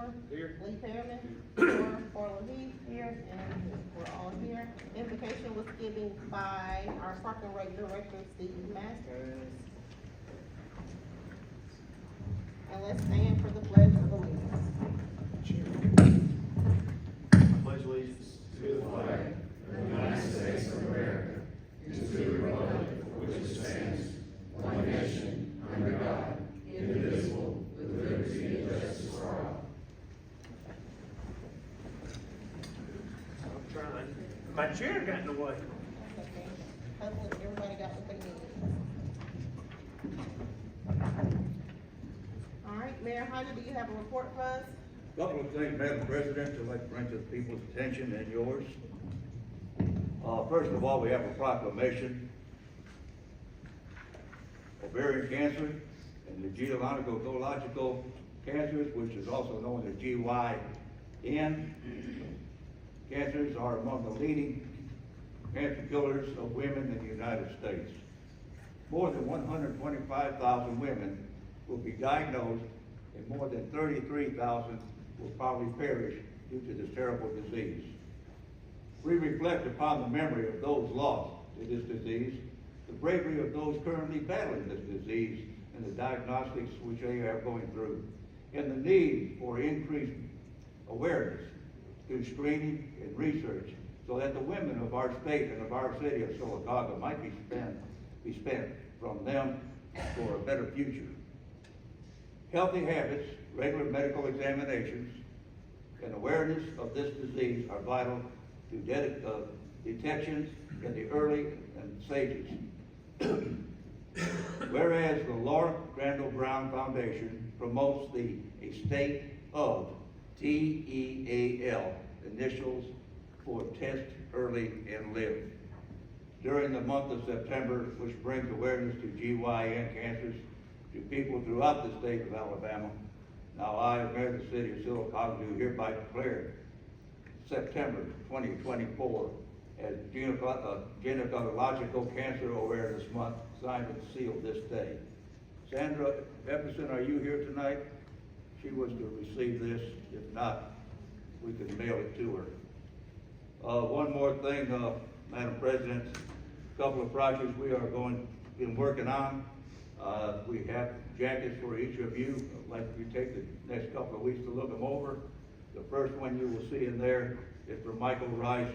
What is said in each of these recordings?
Moore. Here. Lee Perryman. Moore, Farlow Heath. Here. And we're all here. Invocation was given by our Park and Rec Director, Steve Masters. And let's stand for the pledge of allegiance. Pledge allegiance to the flag of the United States of America, and to the republic for which it stands, one nation, under God, indivisible, with liberty and justice for all. I'm trying. My chair got in the way. That's okay. Hopefully everybody got what they needed. All right, Mayor Hodges, do you have a report for us? Couple of things, Madam President, I'd like to bring to the people's attention and yours. First of all, we have a proclamation. Ovarian cancer and the gynecological cancers, which is also known as GYN. Cancers are among the leading cancer killers of women in the United States. More than 125,000 women will be diagnosed, and more than 33,000 will probably perish due to this terrible disease. We reflect upon the memory of those lost to this disease, the bravery of those currently battling this disease, and the diagnostics which they are going through, and the need for increased awareness through screening and research, so that the women of our state and of our city of Sylacauga might be spent from them for a better future. Healthy habits, regular medical examinations, and awareness of this disease are vital to detection in the early stages. Whereas the Laura Crandall Brown Foundation promotes the estate of TEAL, initials for Test Early and Live, during the month of September, which brings awareness to GYN cancers to people throughout the state of Alabama. Now I, Mayor of the City of Sylacauga, do hereby declare September 2024 as Gynecological Cancer Awareness Month, signed and sealed this day. Sandra Epperson, are you here tonight? She was to receive this. If not, we can mail it to her. One more thing, Madam President, a couple of projects we are been working on. We have jackets for each of you. I'd like you to take the next couple of weeks to look them over. The first one you will see in there is for Michael Rice.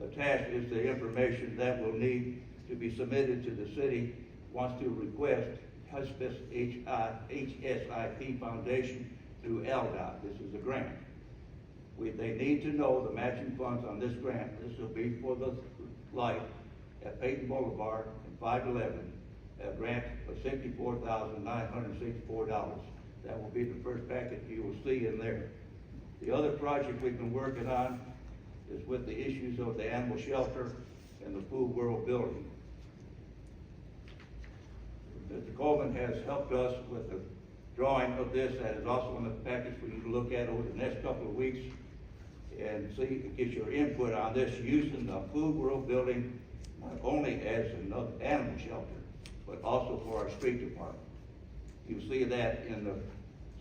Attached is the information that will need to be submitted to the city wants to request Hospice HSIP Foundation through LDOT. This is a grant. They need to know the matching funds on this grant. This will be for the light at Peyton Boulevard and 511. A grant of $64,964. That will be the first packet you will see in there. The other project we've been working on is with the issues of the animal shelter and the Food World building. Mr. Coleman has helped us with the drawing of this. That is also in the package for you to look at over the next couple of weeks and see, get your input on this, using the Food World building not only as another animal shelter, but also for our street department. You see that in the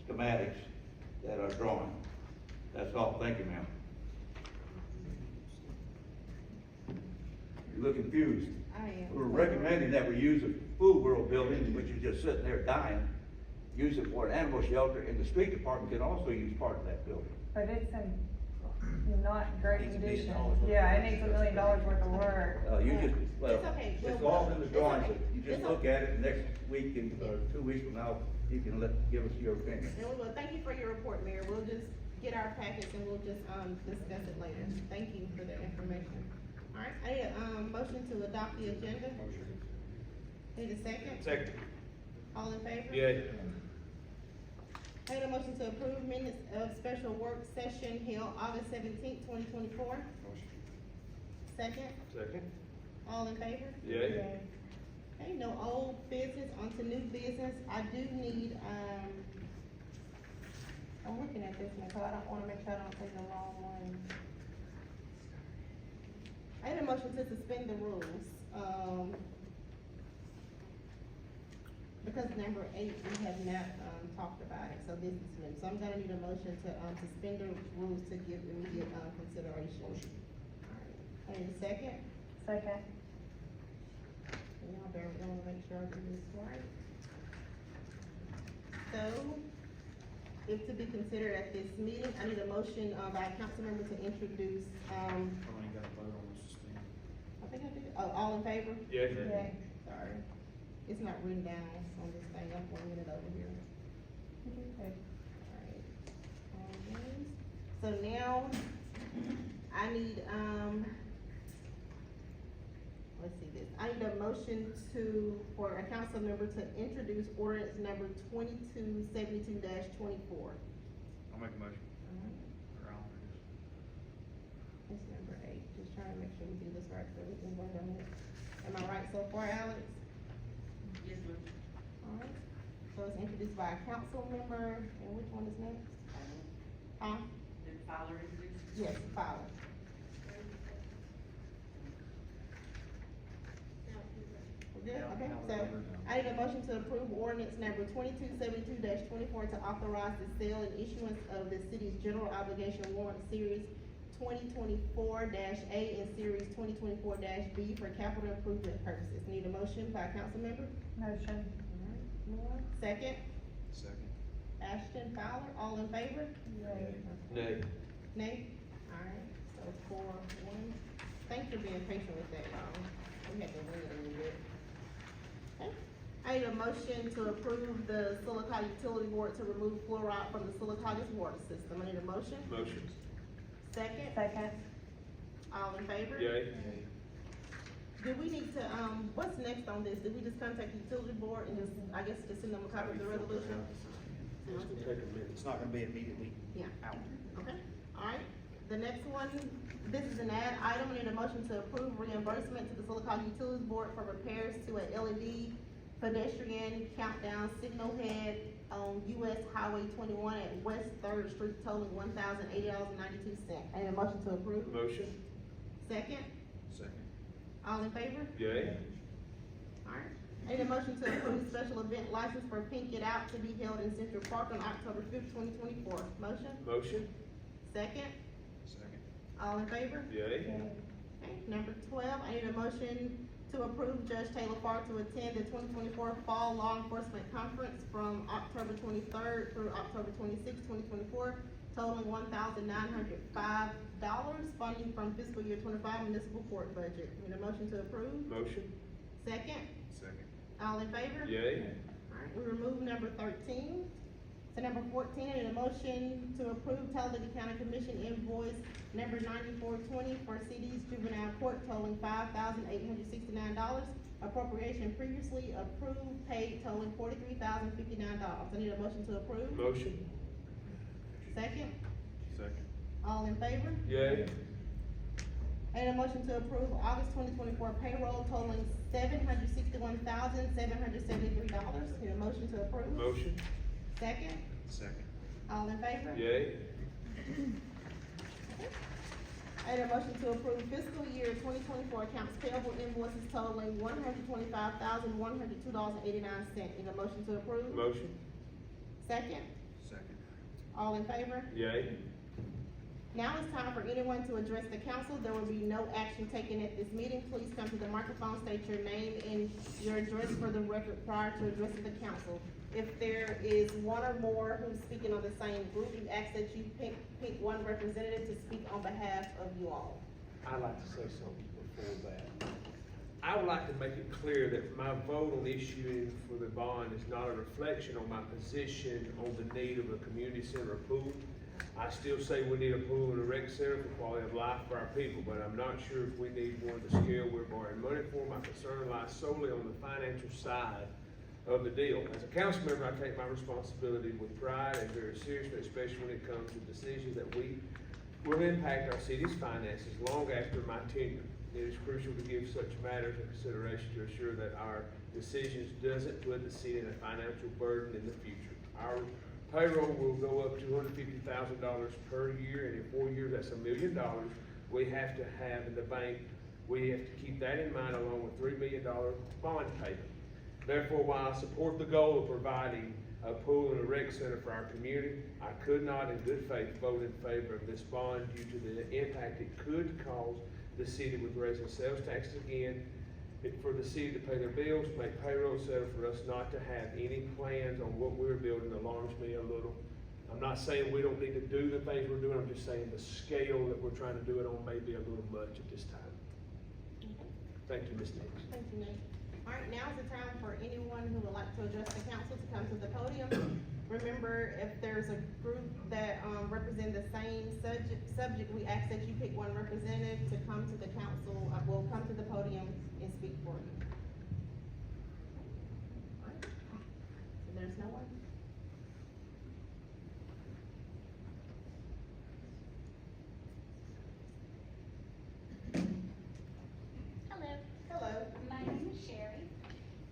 schematics that are drawn. That's all. Thank you, ma'am. You look confused. I am. We're recommending that we use the Food World building, which is just sitting there dying, use it for an animal shelter, and the street department can also use part of that building. But it's in not great Needs $1 condition. million. Yeah, it needs $1 million worth of work. Well, It's okay. it's We'll- all in the it's drawings. okay. You just It's look at it next week and, 2 weeks from now, you can give us your opinion. And we will, thank you for your report, Mayor. We'll just get our packets and we'll just, discuss it later. Thank you for the information. All right, I need a, motion to adopt the agenda. Need a second? Second. All in favor? Yeah. I need a motion to approve minutes of special work session held August 17th, 2024. Second? Second. All in favor? Yeah. Okay, no old business, onto new business. I do need, I'm looking at this one, cause I don't wanna make sure I don't take the wrong one. I need a motion to suspend the rules, because number 8, we have not, talked about it, so this is new. So I'm gonna need a motion to, suspend the rules to give immediate, consideration. Motion. Alright, I need a second. Second. And y'all bear with me, I wanna make sure I do this right. So, if to be considered at this meeting, I need a motion, by a council member to introduce, I ain't got a vote on this thing. I think I did, oh, all in favor? Yeah. Yay. Sorry, it's not written down on this thing, I'm pointing it over here. Okay. Alright. So now, I need, let's see this, I need a motion for a council member to introduce ordinance number 2272-24. I'll make a motion. It's number 8, just trying to make sure we do this right so we can vote on it. Am I right so far, Alex? Yes, ma'am. Alright, so it's introduced by a council member, and which one is next? Huh? Did Fowler introduce? Yes, Fowler. We're good, okay, so I need a motion to approve ordinance number 2272-24 to authorize the sale and issuance of the city's general obligation warrant series 2024-A and series 2024-B for capital improvement purposes. Need a motion by a council member? Motion. Alright, Moore, second, Second. Ashton, Fowler, all in favor? Yay. Nay. Nay? Alright, so 4-1. Thanks for being patient with that, y'all. We had to wing it a little bit. Okay. I need a motion to approve the Sylacauga Utility Board to remove fluoride from the Sylacauga's water system. I need a motion. Motion. Second? Second. All in favor? Yay. Do we need to, what's next on this? Did we just contact the utility board and just, I guess, just send them a copy of the resolution? It's gonna take a minute. It's not gonna be immediately Yeah. out. Okay, alright. The next one, this is an ad item. I need a motion to approve reimbursement to the Sylacauga Utilities Board for repairs to a LED pedestrian countdown signal head on US Highway 21 at West 3rd Street totaling $1,080.92. I need a motion to approve. Motion. Second, Second. all in favor? Yay. Alright. I need a motion to approve special event license for Pink It Out to be held in Central Park on October 5th, 2024. Motion? Motion. Second, Second. all in favor? Yay. Okay, number 12, I need a motion to approve Judge Taylor Farr to attend the 2024 Fall Law Enforcement Conference from October 23rd through October 26th, 2024, totaling $1,905, funding from fiscal year 25 municipal court budget. Need a motion to approve? Motion. Second, Second. all in favor? Yay. Alright, we remove number 13. So number 14, I need a motion to approve Talladega County Commission invoice number 9420 for CD's juvenile court totaling $5,869. Appropriation previously approved, paid totaling $43,059. I need a motion to approve. Motion. Second, Second. all in favor? Yay. I need a motion to approve August 2024 payroll totaling $761,773. Need a motion to approve. Motion. Second, Second. all in favor? Yay. I need a motion to approve fiscal year 2024 accounts payable invoices totaling $125,102.89. Need a motion to approve? Motion. Second, Second. all in favor? Yay. Now it's time for anyone to address the council. There will be no action taken at this meeting. Please come to the microphone, state your name and your address for the record prior to addressing the council. If there is one or more who's speaking on the same group, we ask that you pick one representative to speak on behalf of you all. I'd like to say something before that. I would like to make it clear that my vote on issuing for the bond is not a reflection on my position on the need of a community center pool. I still say we need a pool and a rec center for quality of life for our people, but I'm not sure if we need one of the scale we're borrowing money for. My concern lies solely on the financial side of the deal. As a council member, I take my responsibility with pride and very seriously, especially when it comes to decisions that will impact our city's finances long after my tenure. It is crucial to give such matters a consideration to ensure that our decisions doesn't put the city in a financial burden in the future. Our payroll will go up $250,000 per year, and in 4 years, that's $1 million we have to have in the bank. We have to keep that in mind along with $3 million bond payment. Therefore, while I support the goal of providing a pool and a rec center for our community, I could not in good faith vote in favor of this bond due to the impact it could cause the city with raising sales taxes again, for the city to pay their bills, make payroll, etc., for us not to have any plans on what we're building alarms me a little. I'm not saying we don't need to do the things we're doing, I'm just saying the scale that we're trying to do it on may be a little much at this time. Thank you, Ms. Nix. Thank you, Nate. All right, now's the time for anyone who would like to address the council to come to the podium. Remember, if there's a group that, represent the same subject, we ask that you pick one representative to come to the council, will come to the podium and speak for you. All right. So there's no one? Hello, Hello. my name is Sherry,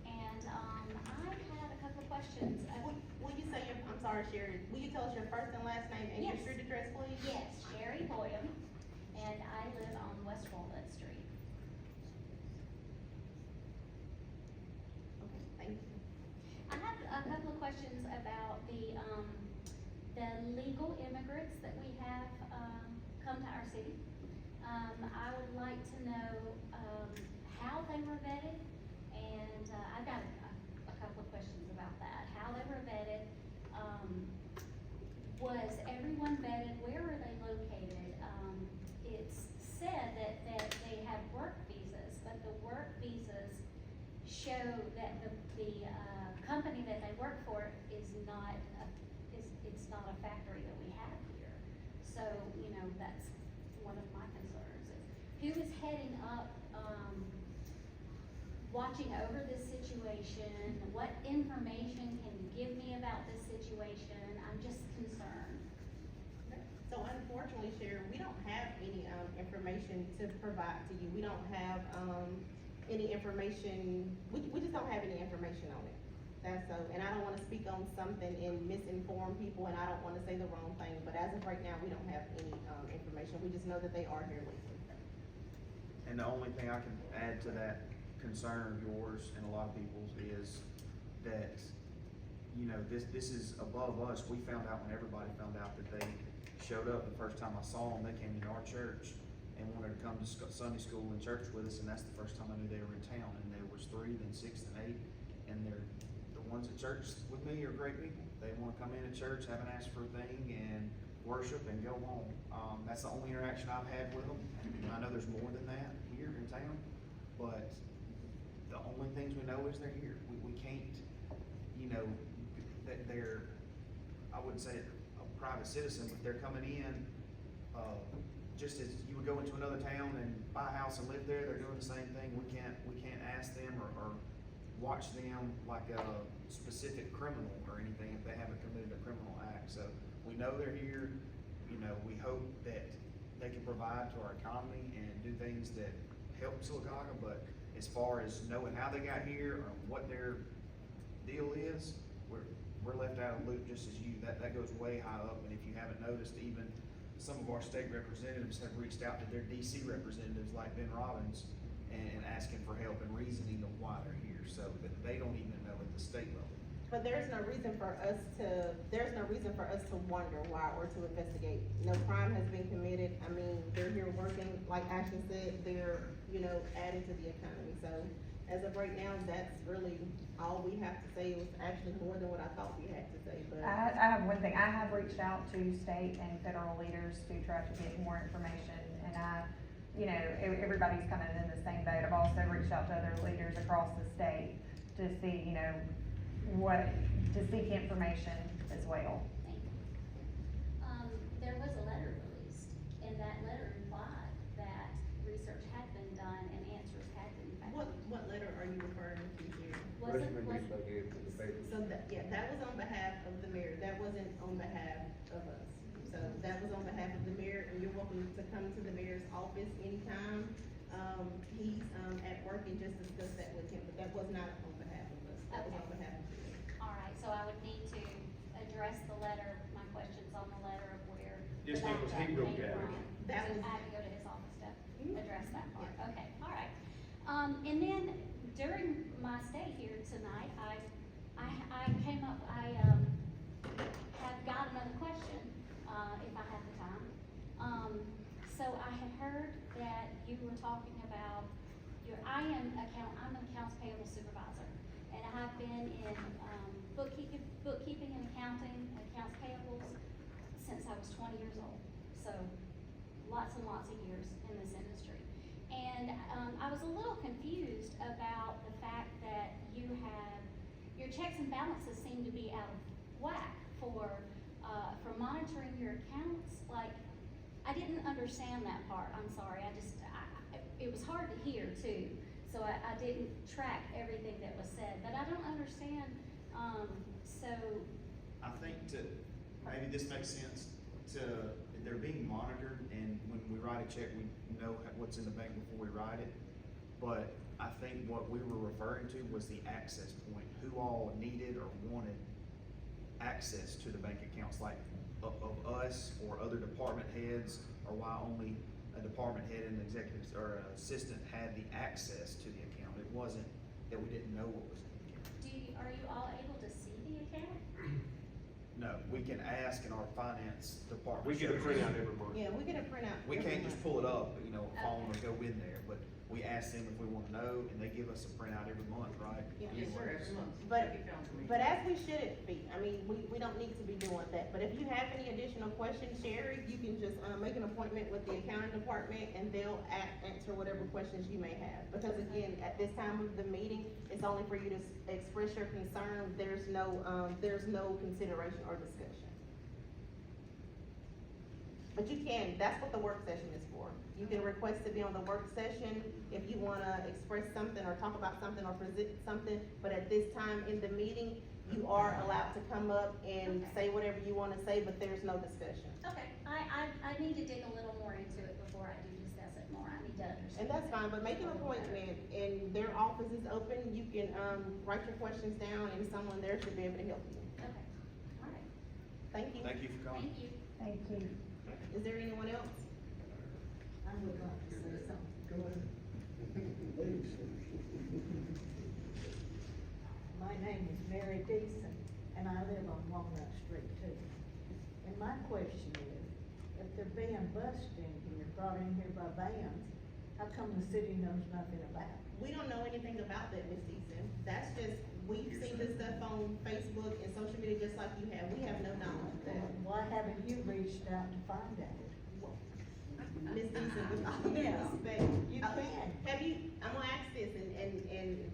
and, I had a couple of questions. Will you say your, I'm sorry, Sherry, will you tell us your first and last name and your Yes. street address, please? Yes, Sherry Boyum, and I live on West Walnut Street. Okay, thank you. I have a couple of questions about the legal immigrants that we have, come to our city. I would like to know, how they were vetted, and, I've got a couple of questions about that. How they were vetted, was everyone vetted, where are they located? It's said that they have work visas, but the work visas show that the company that they work for is not, it's not a factory that we have here. So, you know, that's one of my concerns. Who is heading up, watching over this situation? What information can you give me about this situation? I'm just concerned. So unfortunately, Sherry, we don't have any, information to provide to you. We don't have, any information, we just don't have any information on it. That's so, and I don't wanna speak on something and misinform people, and I don't wanna say the wrong thing, but as of right now, we don't have any, information. We just know that they are here legally. And the only thing I can add to that concern of yours and a lot of people's is that, you know, this is above us. We found out when everybody found out that they showed up. The first time I saw them, they came to our church and wanted to come to Sunday school and church with us, and that's the first time I knew they were in town. And there was 3, then 6, and 8, and they're, the ones at church with me are great people. They wanna come in at church, haven't asked for a thing, and worship and go home. That's the only interaction I've had with them. I know there's more than that here in town, but the only things we know is they're here. We can't, you know, that they're, I wouldn't say a private citizen, but they're coming in, just as you would go into another town and buy a house and live there, they're doing the same thing. We can't ask them or watch them like a specific criminal or anything if they haven't committed a criminal act. So we know they're here, you know, we hope that they can provide to our economy and do things that help Sylacauga, but as far as knowing how they got here or what their deal is, we're left out of the loop just as you. That goes way high up, and if you haven't noticed, even some of our state representatives have reached out to their DC representatives like Ben Robbins and asking for help and reasoning of why they're here, so that they don't even know at the state level. But there's no reason for us to wonder why or to investigate. No crime has been committed. I mean, they're here working, like Ashton said, they're, you know, adding to the economy. So as of right now, that's really all we have to say. It was actually more than what I thought we had to say, but. I have one thing, I have reached out to state and federal leaders to try to get more information, and you know, everybody's kind of in the same boat. I've also reached out to other leaders across the state to see, you know, to seek information as well. Thank you. There was a letter released, and that letter implied that research had been done and answers had been found. What letter are you referring to here? So that was on behalf of the mayor. That wasn't on behalf of us. So that was on behalf of the mayor, and you're welcome to come to the mayor's office anytime. He's, at work, and just discuss that with him, but that was not on behalf of us. That was on behalf of the mayor. All right, so I would need to address the letter, my questions on the letter of where. Yes, the ma'am, 'cause he backup wrote came that. from. That So was- I have to go to his office to Mhm. address that part. Yeah. Okay, all right. And then during my stay here tonight, I came up, have got another question, if I have the time. So I had heard that you were talking about I'm an accounts payable supervisor, and I've been in, bookkeeping and accounting, accounts payables, since I was 20 years old. So, lots and lots of years in this industry. And, I was a little confused about the fact that your checks and balances seem to be out of whack for monitoring your accounts. Like, I didn't understand that part, I'm sorry, it was hard to hear too, so I didn't track everything that was said, but I don't understand, so. I think maybe this makes sense they're being monitored, and when we write a check, we know what's in the bank before we write it. But I think what we were referring to was the access point, who all needed or wanted access to the bank accounts, like of us or other department heads, or why only a department head and executive or an assistant had the access to the account. It wasn't that we didn't know what was in the account. Are you all able to see the account? No, we can ask in our finance department. We get a printout every month. Yeah, we get a printout. We every can't just month. pull it up, phone or go in there, but we ask them if we wanna know, and they give us a printout every month, right? Yeah. Yes, sir, every month. But- Check account to me. But as we shouldn't be, I mean, we don't need to be doing that, but if you have any additional questions, Sherry, you can just, make an appointment with the accounting department, and they'll answer whatever questions you may have. Because again, at this time of the meeting, it's only for you to express your concern, there's no consideration or discussion. But you can, that's what the work session is for. You can request to be on the work session if you wanna express something or talk about something or present something, but at this time in the meeting, you are allowed to come up and say whatever you wanna say, but there's no discussion. Okay, I need to dig a little more into it before I do discuss it more, I need to understand. And that's that fine, but make an a little better. appointment, and their office is open, you can, write your questions down, and someone there should be able to help you. Okay, all right, Thank you. Thank you for coming. thank you. Thank you. Is there anyone else? I would like to say something. Go ahead. My name is Mary Deason, and I live on Walnut Street too. And my question is, if they're being bused in here, brought in here by vans, how come the city knows nothing about it? We don't know anything about that, Ms. Eason. That's just, we've seen this stuff on Facebook and social media just like you have. We have no knowledge of that. Why haven't you reached out to find out? Ms. Eason, with all due Yeah, respect. you can. Have you, I'm gonna ask this, and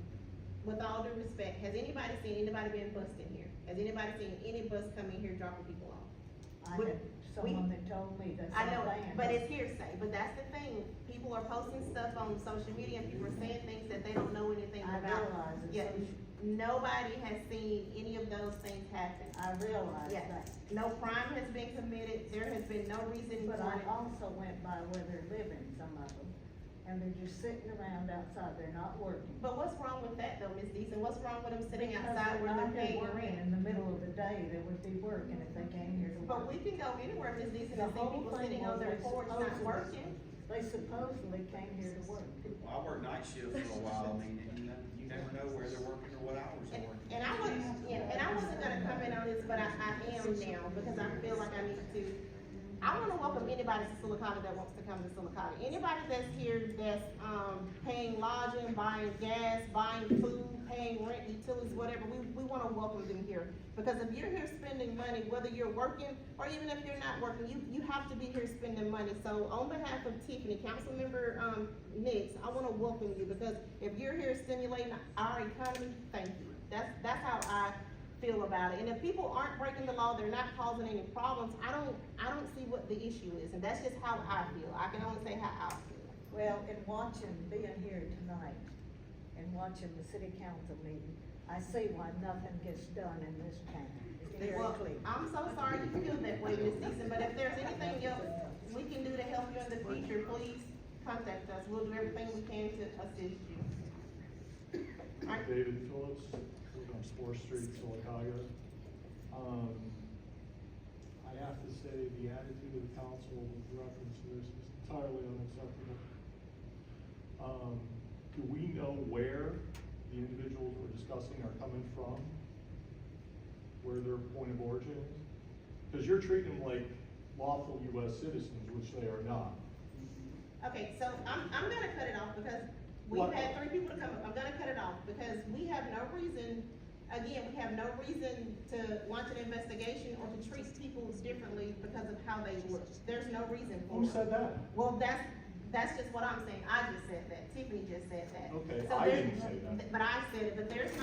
with all due respect, has anybody seen anybody being bussed in here? Has anybody seen any bus come in here dropping people off? I We- had someone that told me that's I know, a van. but it's hearsay, but that's the thing, people are posting stuff on social media, and people are saying things that they don't know anything I about. realize it's Yeah, social- nobody has seen any of those things happen. I realize Yeah, that. no crime has been committed, there has been no reason But for I it. also went by where they're living, some of them, and they're just sitting around outside, they're not working. But what's wrong with that though, Ms. Deason, what's wrong with them sitting Because outside where they're not paying your working. rent? In the middle of the day, they would be working if they came here to But work. we can go anywhere, Ms. Deason, The and see whole people thing sitting on was their they porch not supposedly- working. They supposedly came here to work. Well, I worked night shift for a while, I mean, and you never know where they're working or what hours they're working. And I wasn't gonna comment on this, but I am now, because I feel like I need to. I wanna welcome anybody to Sylacauga that wants to come to Sylacauga. Anybody that's here that's, paying lodging, buying gas, buying food, paying rent, utilities, whatever, we wanna welcome them here. Because if you're here spending money, whether you're working, or even if you're not working, you have to be here spending money. So on behalf of Tiffany, Councilmember, Nix, I wanna welcome you, because if you're here stimulating our economy, thank you. That's how I feel about it. And if people aren't breaking the law, they're not causing any problems, I don't see what the issue is, and that's just how I feel. I can only say how I feel. Well, in watching, being here tonight, and watching the city council meeting, I see why nothing gets done in this town. It's very Well, clear. I'm so sorry you feel that way, Ms. Deason, but if there's anything else we can do to help you in the future, please contact us. We'll do everything we can to assist you. All right. David Phillips, live on Spore Street, Sylacauga. I have to say, the attitude of the council with reference to this is entirely unacceptable. Do we know where the individuals we're discussing are coming from, where their point of origin is? Because you're treating them like lawful US citizens, which they are not. Okay, so I'm gonna cut it off because we've What? had 3 people to come up. I'm gonna cut it off because we have no reason, again, we have no reason to launch an investigation or to treat people differently because of how they look. There's no reason for it. Who said that? Well, that's just what I'm saying. I just said that. Tiffany just said that. Okay, So I there- didn't say that. But I said it, but there's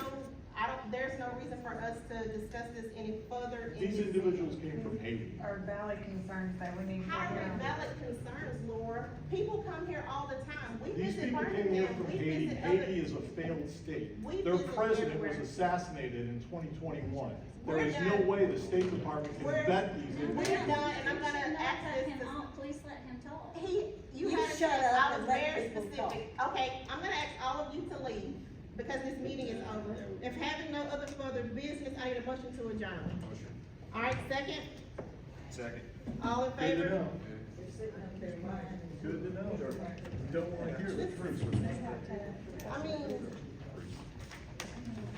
no reason for us to discuss this any further. in These this individuals meeting. came from Haiti. Are valid concerns that we need to. How are they valid concerns, Laura? People come here all the time. We These visit people came here Birmingham, from we Haiti. visit Haiti other. is a failed state. We Their visit president was everywhere. assassinated in 2021. There We're is no done. way the State Department can We're- vet these we're individuals. done, and I'm You gonna should not ask cut this him to- off. Please let him talk. You You had a shut chance. up I and was let very people specific. Okay, I'm gonna ask all of you to leave because this meeting is over. If having no other further business, I need a motion to adjourn. All right, second, Second. all in Good to favor? know. Good to know. You don't wanna hear the truth. I mean,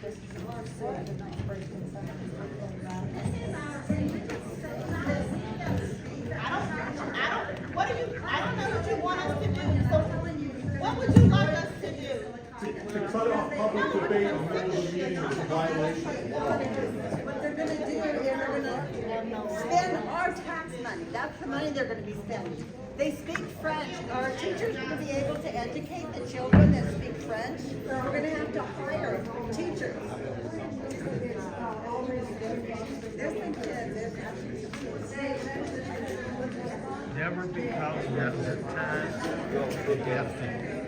This is our city. I don't know what you want us to do, so what would you like us to do? To cut off public debate in the middle of the meeting is a violation of law. What they're gonna do is they're gonna spend our tax money, that's the money they're gonna be spending. They speak French, our teachers are gonna be able to educate the children that speak French, we're gonna have to hire teachers. There's been kids, Never becomes that time to go to death.